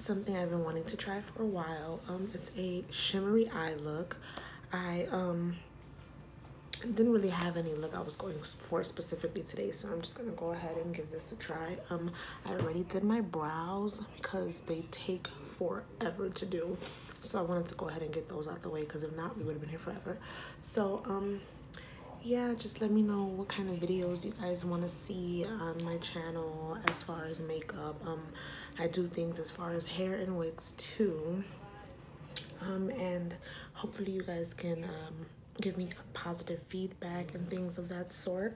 something I've been wanting to try for a while. It's a shimmery eye look. I didn't really have any look I was going for specifically today, so I'm just gonna go ahead and give this a try. I already did my brows because they take forever to do, so I wanted to go ahead and get those out the way, because if not, we would have been here forever. So yeah, just let me know what kind of videos you guys want to see on my channel as far as makeup. I do things as far as hair and wigs too, and hopefully you guys can give me positive feedback and things of that sort.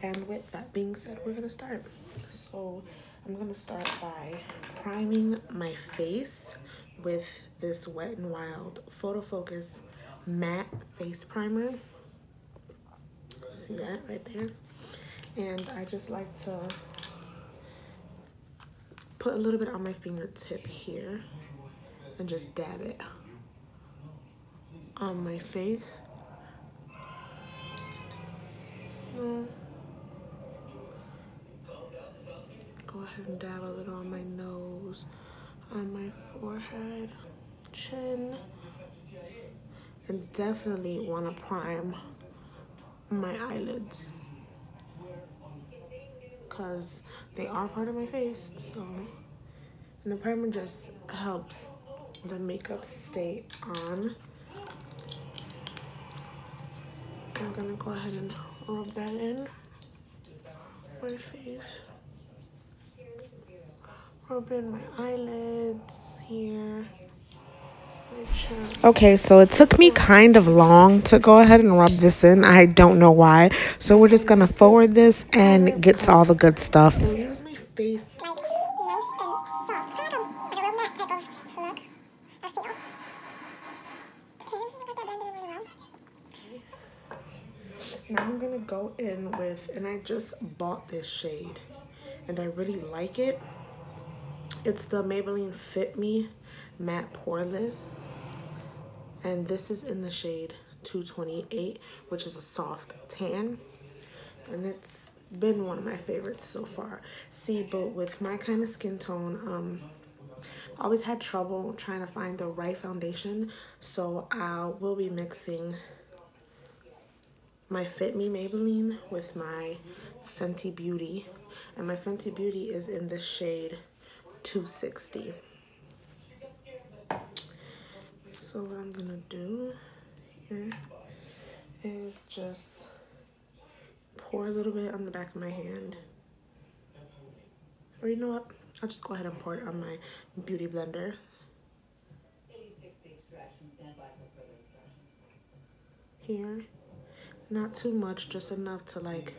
And with that being said, we're gonna start. So I'm gonna start by priming my face with this Wet n Wild Photo Focus matte face primer. See that right there? And I just like to put a little bit on my fingertip here and just dab it on my face. Go ahead and dab a little on my nose, on my forehead, chin, and definitely want to prime my eyelids because they are part of my face. So, and the primer just helps the makeup stay on. I'm gonna go ahead and rub that in my face. Rub in my eyelids here. Okay, so it took me kind of long to go ahead and rub this in. I don't know why. So we're just gonna forward this and get to all the good stuff. Here's my face. Now I'm gonna go in with, and I just bought this shade and I really like it. It's the Maybelline Fit Me Matte Poreless, and this is in the shade 228, which is a soft tan, and it's been one of my favorites so far. See, but with my kind of skin tone, I always had trouble trying to find the right foundation, so I will be mixing my Fit Me Maybelline with my Fenty Beauty, and my Fenty Beauty is in the shade 260. So what I'm gonna do here is just pour a little bit on the back of my hand, or you know what, I'll just go ahead and pour it on my beauty blender. Here, not too much, just enough to like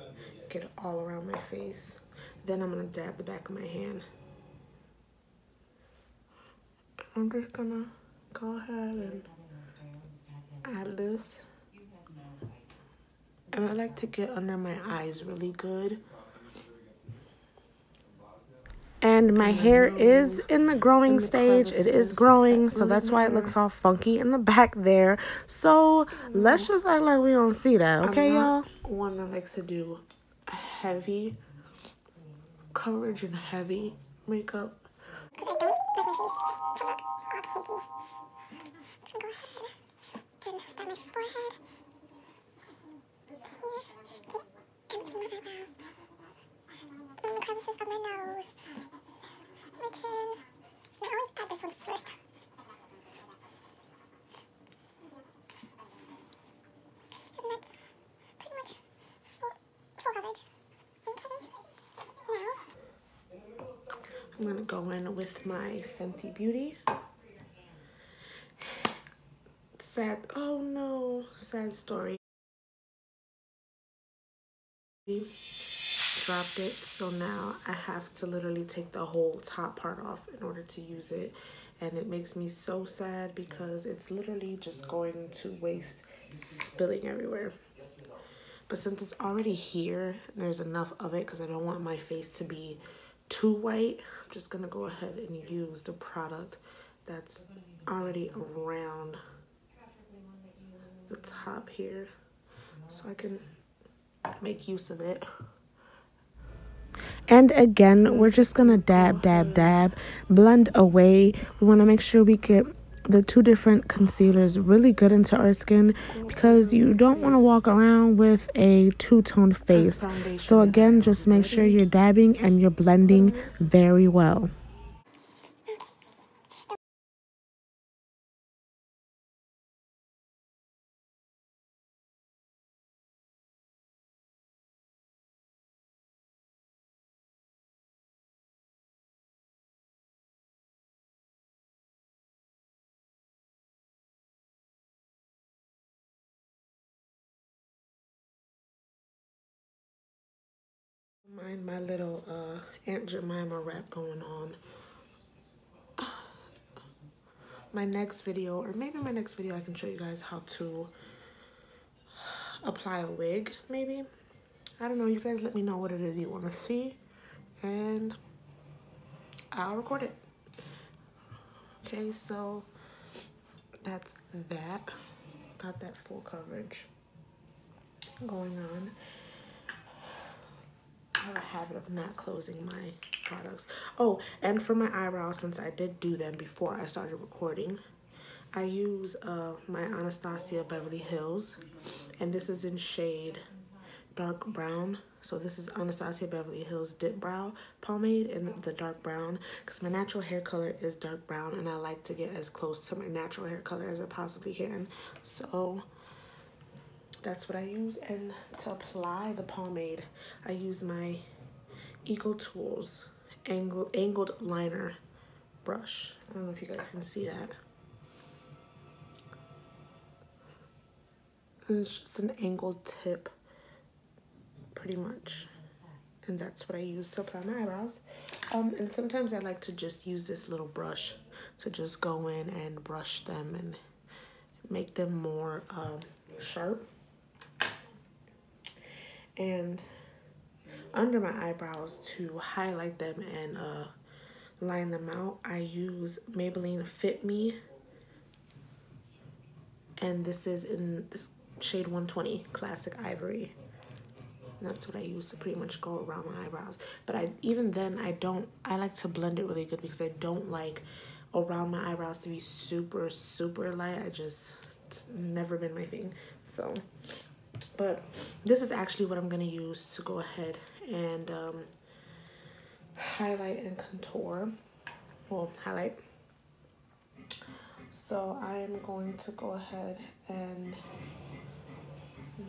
get it all around my face. Then I'm gonna dab the back of my hand. I'm just gonna go ahead and add this. And I like to get under my eyes really good. And my hair is in the growing stage. It is growing, so that's why it looks all funky in the back there. So let's just act like we don't see that, okay, y'all? One that likes to do heavy coverage and heavy makeup. Because I don't like my face to look all cakey. So go ahead and start my forehead. Here, get in between my eyebrows. And the crevices of my nose. My chin. And I always add this one first. And that's pretty much full coverage. Okay. Now, I'm gonna go in with my Fenty Beauty. Sad, oh no, sad story. Dropped it, so now I have to literally take the whole top part off in order to use it, and it makes me so sad because it's literally just going to waste, spilling everywhere. But since it's already here, there's enough of it because I don't want my face to be too white. I'm just gonna go ahead and use the product that's already around the top here so I can make use of it. And again, we're just gonna dab, dab, dab, blend away. We wanna make sure we get the two different concealers really good into our skin, because you don't want to walk around with a two-toned face. So again, just make sure you're dabbing and you're blending very well. Mind my little Aunt Jemima rap going on. My next video, or maybe my next video, I can show you guys how to apply a wig, maybe. I don't know. You guys let me know what it is you want to see, and I'll record it. Okay, so that's that. Got that full coverage going on. I have a habit of not closing my products. Oh, and for my eyebrows, since I did do them before I started recording, I use my Anastasia Beverly Hills, and this is in shade dark brown. So this is Anastasia Beverly Hills Dip Brow Pomade in the dark brown, because my natural hair color is dark brown, and I like to get as close to my natural hair color as I possibly can. So that's what I use. And to apply the pomade, I use my Eco Tools angled liner brush. I don't know if you guys can see that. And it's just an angled tip, pretty much. And that's what I use to apply my eyebrows. And sometimes I like to just use this little brush to just go in and brush them and make them more sharp. And under my eyebrows, to highlight them and line them out, I use Maybelline Fit Me, and this is in this shade 120 Classic Ivory. And that's what I use to pretty much go around my eyebrows. But I like to blend it really good, because I don't like around my eyebrows to be super light. It's never been my thing. So, but this is actually what I'm gonna use to go ahead and highlight and contour. Well, highlight. So I am going to go ahead and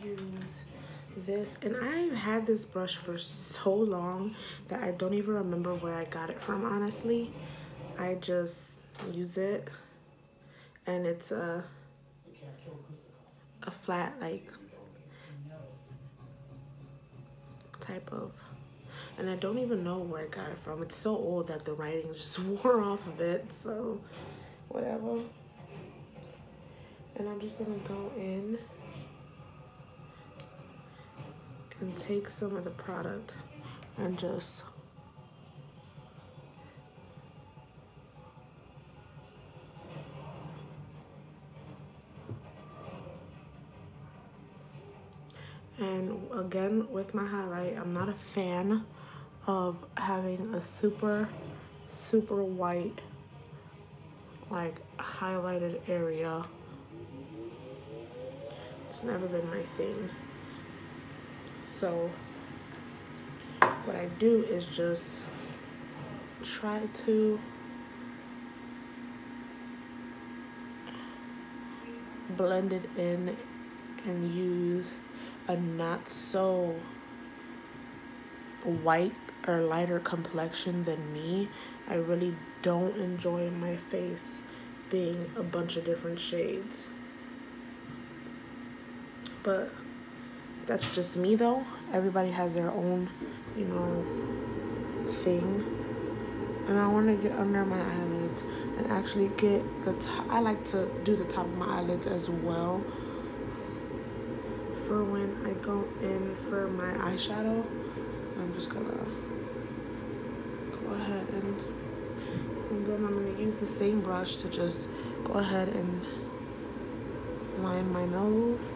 use this, and I've had this brush for so long that I don't even remember where I got it from, honestly. I just use it, and it's a flat, like, type of, and I don't even know where I got it from. It's so old that the writing just wore off of it, so whatever. And I'm just gonna go in and take some of the product and just and again with my highlight, I'm not a fan of having a super white, like, highlighted area. It's never been my thing. So what I do is just try to blend it in and use a not so white or lighter complexion than me. I really don't enjoy my face being a bunch of different shades. But that's just me though. Everybody has their own, you know, thing. And I want to get under my eyelids and actually get the top. I like to do the top of my eyelids as well for when I go in for my eyeshadow. I'm just gonna go ahead and then I'm gonna use the same brush to just go ahead and line my nose.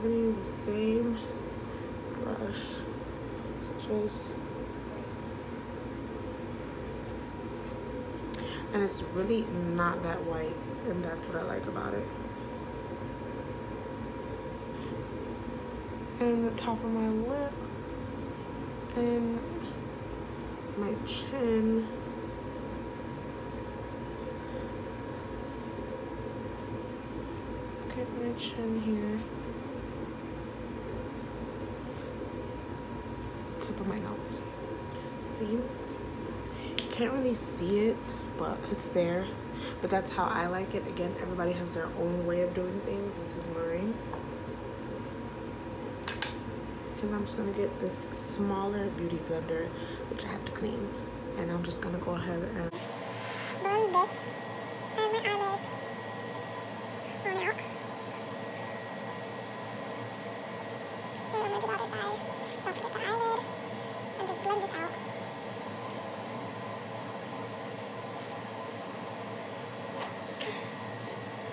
I'm gonna use the same brush to just, and it's really not that white, and that's what I like about it. And the top of my lip and my chin. Get my chin here. Tip of my nose. See? You can't really see it, but it's there. But that's how I like it. Again, everybody has their own way of doing things. This is mine. And I'm just gonna get this smaller beauty blender, which I have to clean. And I'm just gonna go ahead and blend this and my eyelids on out. And I'm gonna do the other side. Don't forget the eyelid. And just blend this out.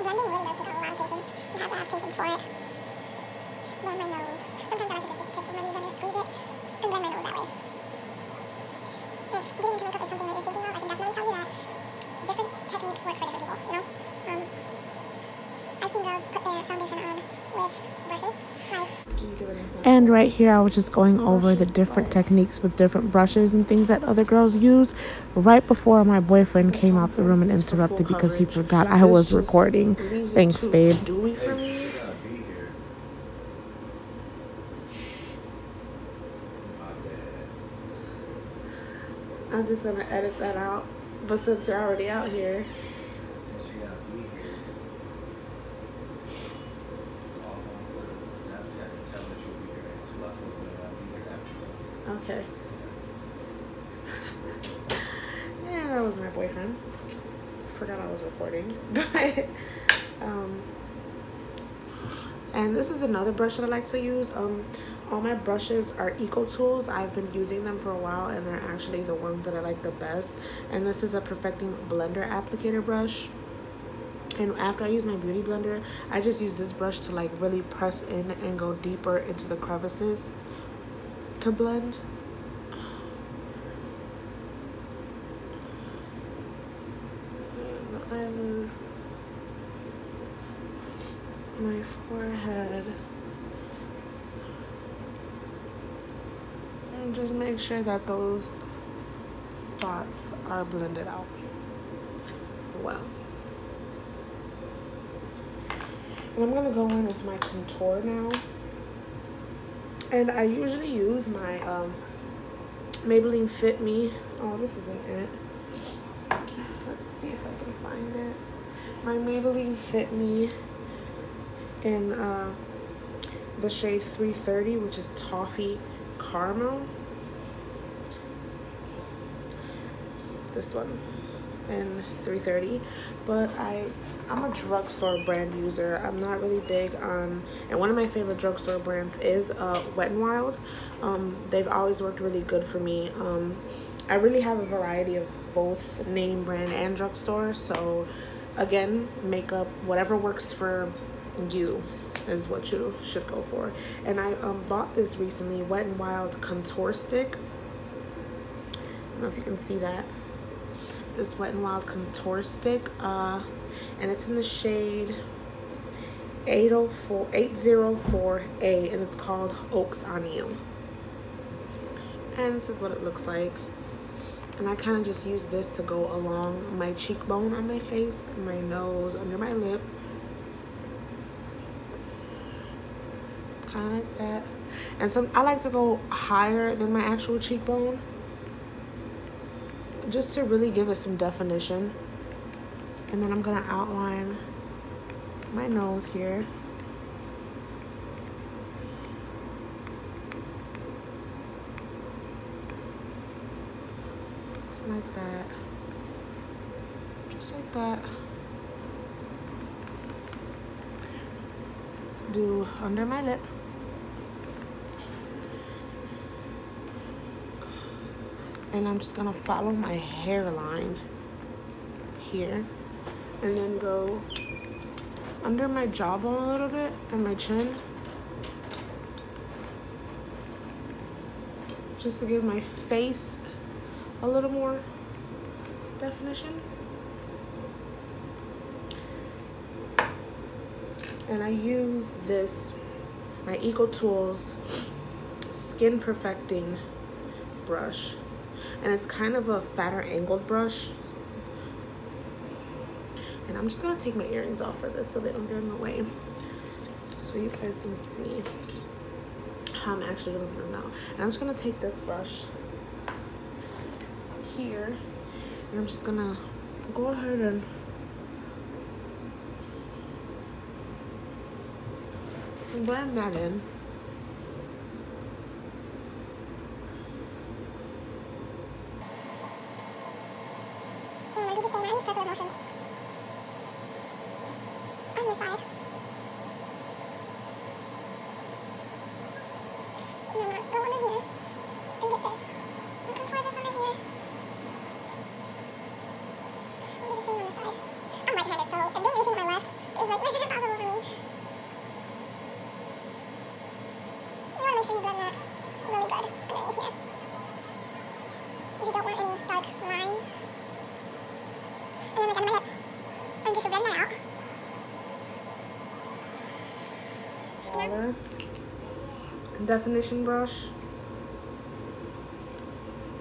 Blending really does take a lot of patience. You have to have patience for it. Blend my nose. Sometimes I like to just get the tip of my blender, squeeze it, and blend my nose that way. If getting into makeup is something that you're thinking of, I can definitely tell you that different techniques work for different people, you know? I've seen girls put their foundation on with brushes, like... And right here, I was just going over the different techniques with different brushes and things that other girls use right before my boyfriend came out the room and interrupted because he forgot I was recording. Thanks, babe. I'm just gonna edit that out, but since you're already out here, since you gotta be here, all on Snapchat and tell that you'll be here at 2 o'clock when I'll be here after 2. Okay. Yeah, that was my boyfriend. Forgot I was recording, but and this is another brush that I like to use. All my brushes are Eco Tools. I've been using them for a while, and they're actually the ones that I like the best. And this is a Perfecting Blender applicator brush. And after I use my beauty blender, I just use this brush to like really press in and go deeper into the crevices to blend. And eyelid, my forehead. Just make sure that those spots are blended out well. And I'm gonna go in with my contour now. And I usually use my Maybelline Fit Me. Oh, this isn't it. Let's see if I can find it. My Maybelline Fit Me in the shade 330, which is Toffee Caramel. This one in 330, but I'm a drugstore brand user. I'm not really big on, and one of my favorite drugstore brands is Wet n Wild. They've always worked really good for me. I really have a variety of both name brand and drugstore, so again, makeup, whatever works for you is what you should go for. And I bought this recently, Wet n Wild Contour Stick. I don't know if you can see that. This Wet n Wild Contour Stick, and it's in the shade 804A, and it's called Oaks on You. And this is what it looks like. And I kind of just use this to go along my cheekbone on my face, my nose, under my lip. Kind of like that. And I like to go higher than my actual cheekbone, just to really give it some definition. And then I'm gonna outline my nose here. Like that. Just like that. Do under my lip. And I'm just gonna follow my hairline here, and then go under my jawbone a little bit and my chin, just to give my face a little more definition. And I use this, my EcoTools Skin Perfecting brush. And it's kind of a fatter angled brush. And I'm just gonna take my earrings off for this so they don't get in the way. So you guys can see how I'm actually gonna blend out. And I'm just gonna take this brush here and I'm just gonna go ahead and blend that in. And I do the same, I use circular motions on this side. And then go under here and get this. And come towards this under here. And do the same on this side. I'm right-handed, so doing anything on my left is like mission impossible for me. You want to make sure you blend that really good underneath here. You don't want any dark lines. And then like under my hip, I'm just blend that out. Smaller definition brush,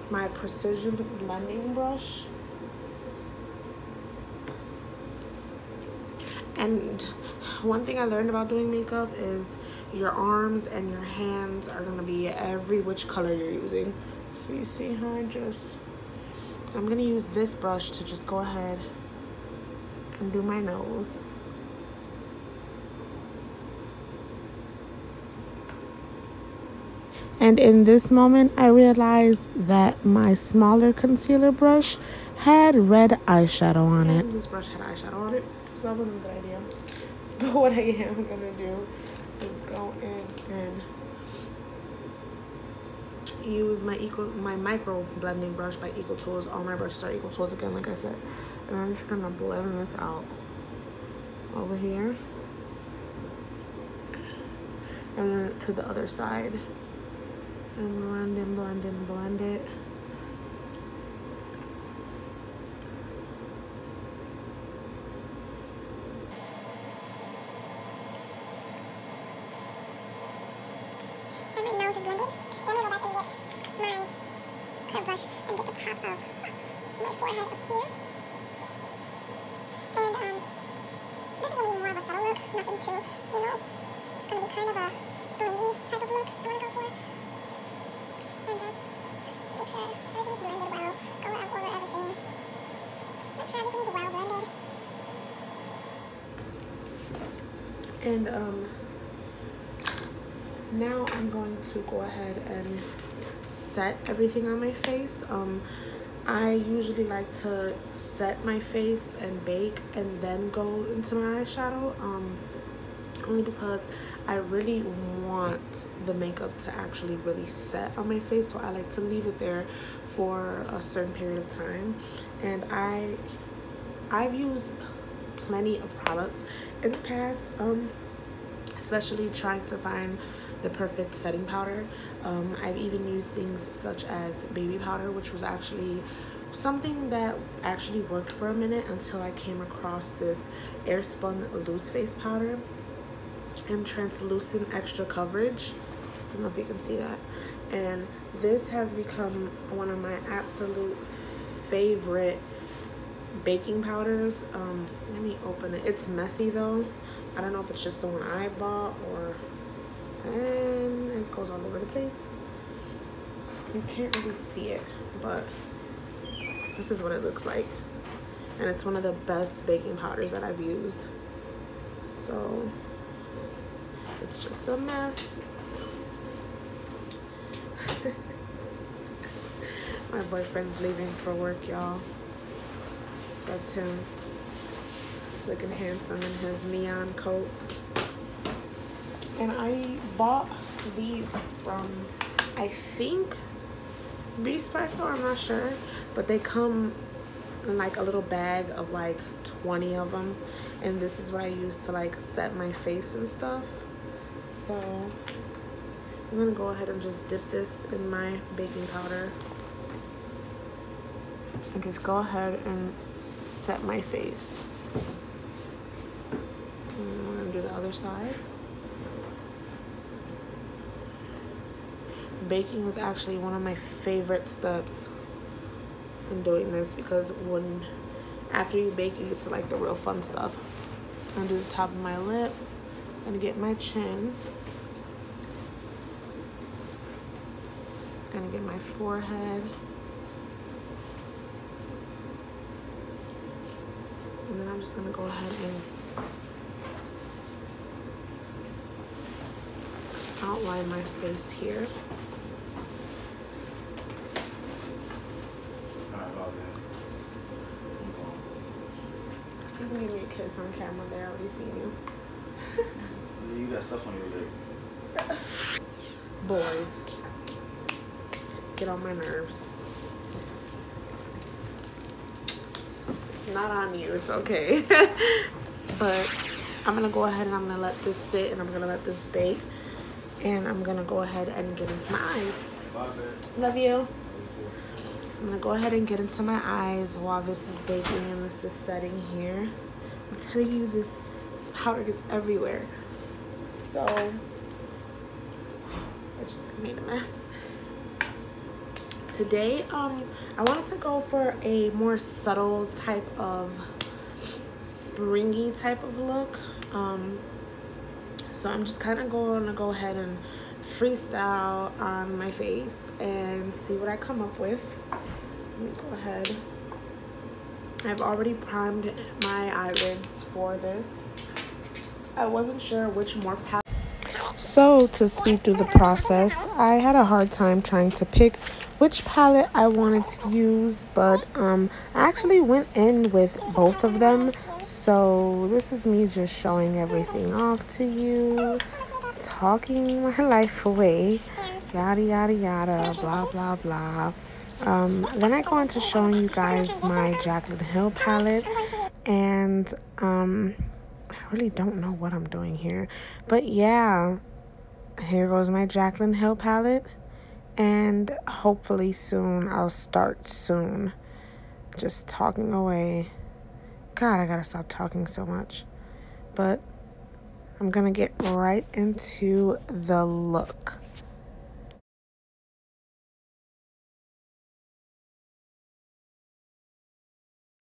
my precision blending brush, and one thing I learned about doing makeup is your arms and your hands are gonna be every which color you're using. So you see how I'm gonna use this brush to just go ahead and do my nose. And in this moment, I realized that my smaller concealer brush had red eyeshadow on it. This brush had eyeshadow on it, so that wasn't a good idea. But what I am gonna do is go in and use my micro blending brush by EcoTools. All my brushes are EcoTools again, like I said. And I'm just gonna blend this out over here. And then to the other side. And blend and blend and blend it. And my nose is blended. Then I'm gonna go back and get my curve brush and get the top of my forehead up here. And this is gonna be more of a subtle look, nothing too, you know, it's gonna be kind of a stringy type of look I wanna go for. And just make sure everything's blended well. Go out over everything. Make sure everything's well blended. And now I'm going to go ahead and set everything on my face. I usually like to set my face and bake and then go into my eyeshadow. Only because I really want the makeup to actually really set on my face, so I like to leave it there for a certain period of time. And I've used plenty of products in the past, especially trying to find the perfect setting powder. I've even used things such as baby powder, which was actually something that actually worked for a minute until I came across this Airspun loose face powder and translucent extra coverage. I don't know if you can see that. And this has become one of my absolute favorite baking powders. Let me open it. It's messy though. I don't know if it's just the one I bought or, and it goes all over the place. You can't really see it, but this is what it looks like. And it's one of the best baking powders that I've used. So it's just a mess. My boyfriend's leaving for work, y'all. That's him looking handsome in his neon coat. And I bought these from, I think, Beauty Supply store, I'm not sure, but they come in like a little bag of like 20 of them, and this is what I use to like set my face and stuff. So I'm gonna go ahead and just dip this in my baking powder and just go ahead and set my face. And we're gonna do the other side. Baking is actually one of my favorite steps in doing this because after you bake, you get to like the real fun stuff. I'm gonna do the top of my lip. I'm gonna get my chin. I'm gonna get my forehead. And then I'm just gonna go ahead and outline my face here. You can give me a kiss on camera. They already seen you. You got stuff on your lip. Boys, get on my nerves. It's not on you. It's okay. But I'm gonna go ahead and I'm gonna let this sit and I'm gonna let this bake. And I'm gonna go ahead and get into my eyes. Bye, Love you. I'm gonna go ahead and get into my eyes while this is baking and this is setting here. I'm telling you, this powder gets everywhere. So I just made a mess. Today, I wanted to go for a more subtle type of springy type of look. So I'm just kind of going to go ahead and freestyle on my face and see what I come up with. Let me go ahead. I've already primed my eyelids for this. I wasn't sure which morph palette. So to speed through the process, I had a hard time trying to pick which palette I wanted to use, but I actually went in with both of them. So this is me just showing everything off to you, talking my life away, yada yada yada, blah blah blah. Then I go into showing you guys my Jaclyn Hill palette, and I really don't know what I'm doing here, but yeah, here goes my Jaclyn Hill palette, and hopefully soon I'll start soon. Just talking away. God, I gotta stop talking so much. But I'm gonna get right into the look.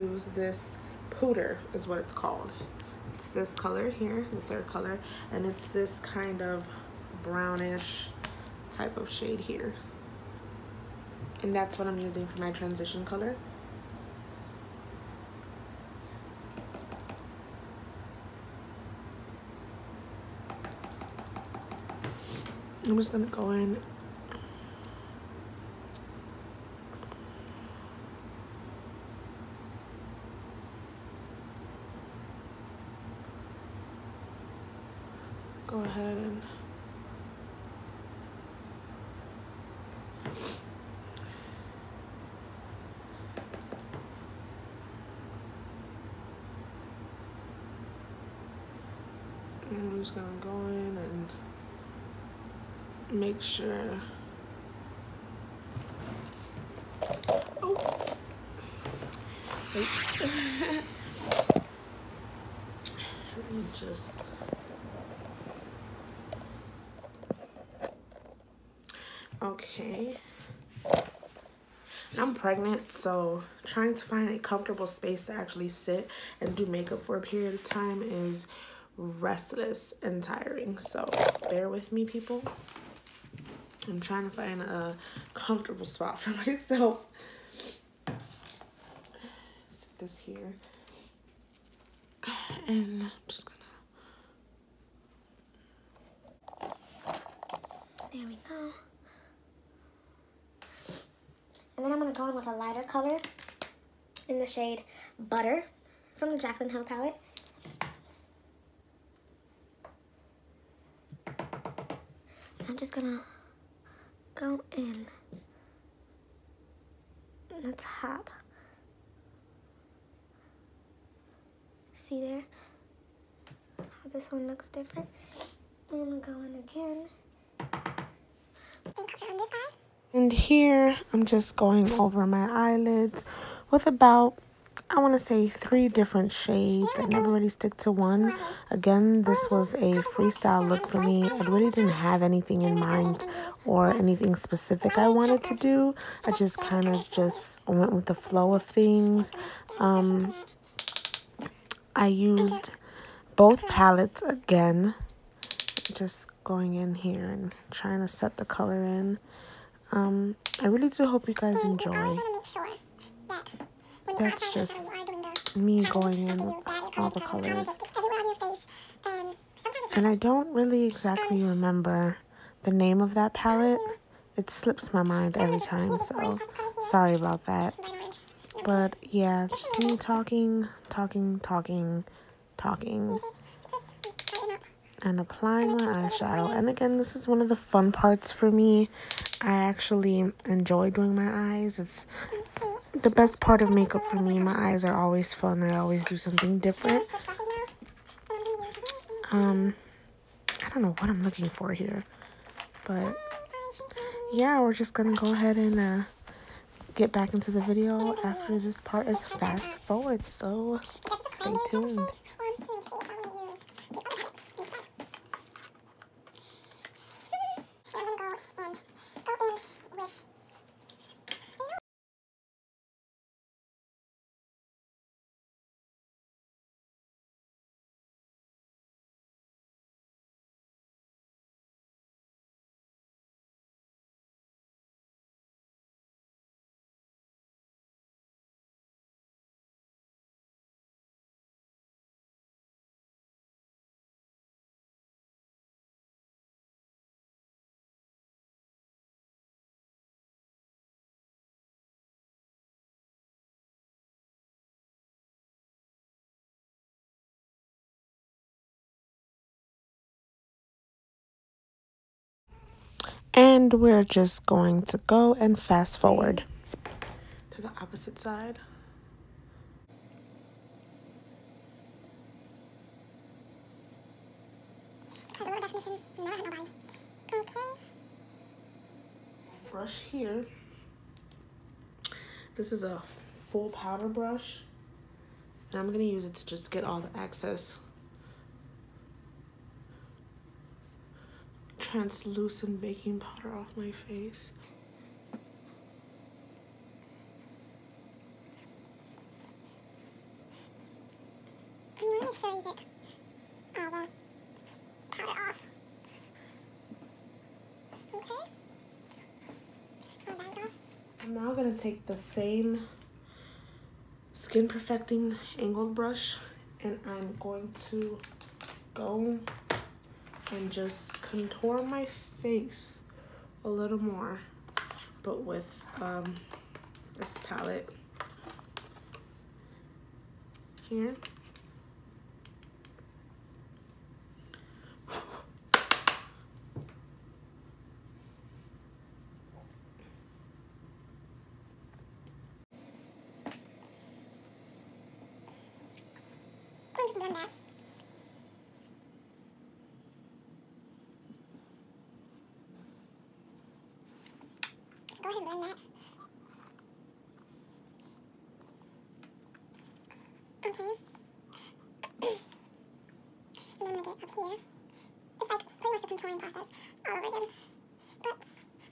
Use this Pooter is what it's called. It's this color here, the third color, and it's this kind of brownish type of shade here. And that's what I'm using for my transition color. I'm just gonna go in . Go ahead and I'm just gonna go in and make sure. Oh, wait. Let me just. Okay. I'm pregnant, so trying to find a comfortable space to actually sit and do makeup for a period of time is restless and tiring. So bear with me, people. I'm trying to find a comfortable spot for myself. Sit this here. And I'm just gonna. There we go. And then I'm going to go in with a lighter color in the shade Butter from the Jaclyn Hill palette. And I'm just going to go in the top. See there? How this one looks different. I'm going to go in again And here I'm just going over my eyelids with about, I want to say 3 different shades. I never really stick to one. Again, this was a freestyle look for me. I really didn't have anything in mind or anything specific I wanted to do. I just kind of just went with the flow of things. I used both palettes again, just going in here and trying to set the color in. I really do hope you guys enjoy. That's just me going in with all the colors. And I don't really exactly remember the name of that palette. It slips my mind every time, so sorry about that. But yeah, it's just me talking, and applying my eyeshadow. And again, this is one of the fun parts for me. I actually enjoy doing my eyes. It's the best part of makeup for me. My eyes are always fun. I always do something different. I don't know what I'm looking for here, but yeah, we're just gonna go ahead and get back into the video after this part is fast forward, so stay tuned. And we're just going to go and fast forward to the opposite side. Brush here. This is a full powder brush, and I'm gonna use it to just get all the excess translucent baking powder off my face. And you want to make sure you get all the powder off. Okay? All that off. I'm now gonna take the same Skin Perfecting angled brush, and I'm going to go and just contour my face a little more, but with this palette here. I'm just doing that. Go ahead and blend that. Okay. And then I'm going to get up here. It's like pretty much the contouring process all over again, but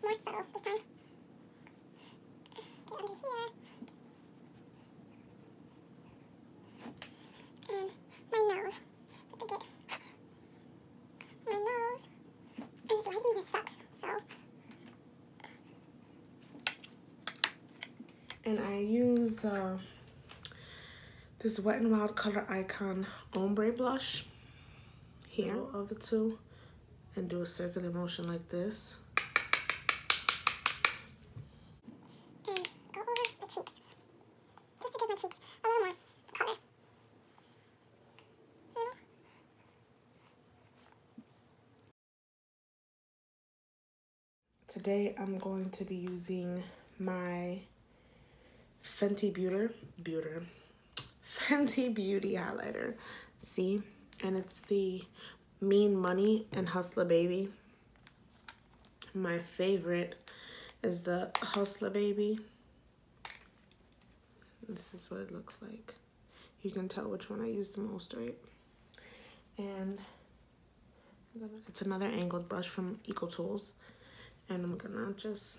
more subtle this time. Get under here. And my nose. I have to get my nose. And this lighting here sucks, so. And I use this Wet n Wild Color Icon Ombre Blush here of the two, and do a circular motion like this. And go over the cheeks. Just to give my cheeks a little more color. You know? Today I'm going to be using my Fenty Beauty highlighter. See? And it's the Mean Money and Hustler Baby. My favorite is the Hustler Baby. This is what it looks like. You can tell which one I use the most, right? And it's another angled brush from EcoTools. And I'm gonna just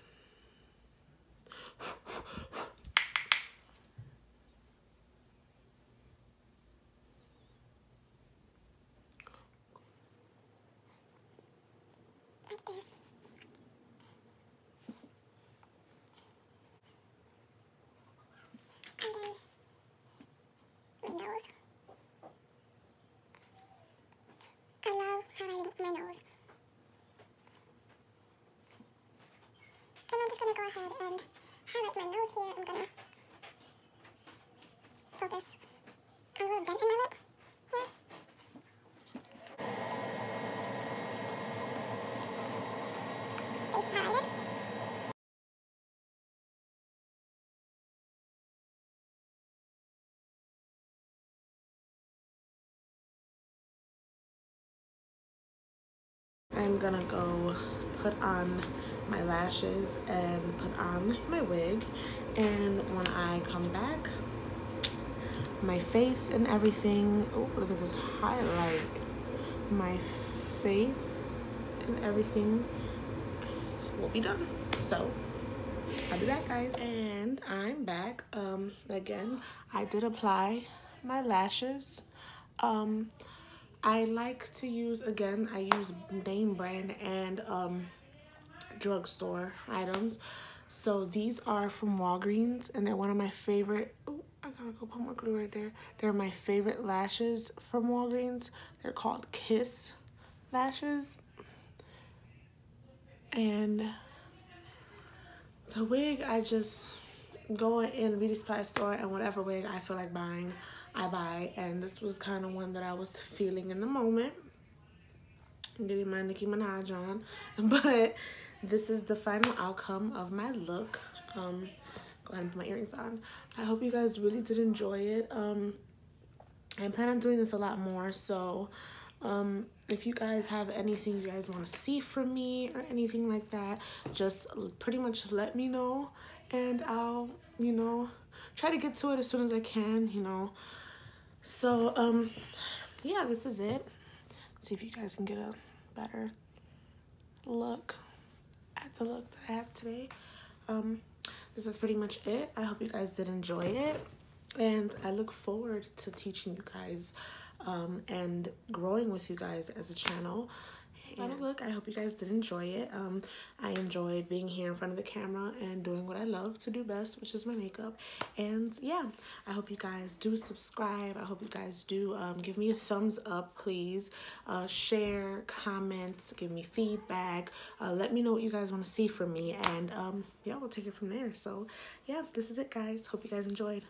like this. And then my nose. I love highlighting my nose. And I'm just gonna go ahead and highlight my nose here. I'm gonna focus a little dent in my lip here. Face highlighted. I'm gonna go put on my lashes and put on my wig, and when I come back, my face and everything, oh look at this highlight, my face and everything will be done. So I'll be back, guys. And I'm back. Again, I did apply my lashes. I like to use, again, I use name brand and drugstore items. So these are from Walgreens, and they're one of my favorite. Oh, I gotta go put more glue right there. They're my favorite lashes from Walgreens. They're called Kiss lashes. And the wig, I just go in a beauty supply store, and whatever wig I feel like buying, I buy. And this was kind of one that I was feeling in the moment. I'm getting my Nicki Minaj on, but this is the final outcome of my look. Go ahead and put my earrings on. I hope you guys really did enjoy it. I plan on doing this a lot more, so if you guys have anything you guys want to see from me or anything like that, just pretty much let me know, and I'll, you know, try to get to it as soon as I can, you know. So yeah, this is it. See if you guys can get a better look at the look that I have today. This is pretty much it. I hope you guys did enjoy it, and I look forward to teaching you guys and growing with you guys as a channel. Final look, I hope you guys did enjoy it. I enjoyed being here in front of the camera and doing what I love to do best, which is my makeup. And yeah, I hope you guys do subscribe. I hope you guys do give me a thumbs up, please. Share, comment, give me feedback. Let me know what you guys want to see from me, and yeah, we'll take it from there. So yeah, this is it, guys. Hope you guys enjoyed.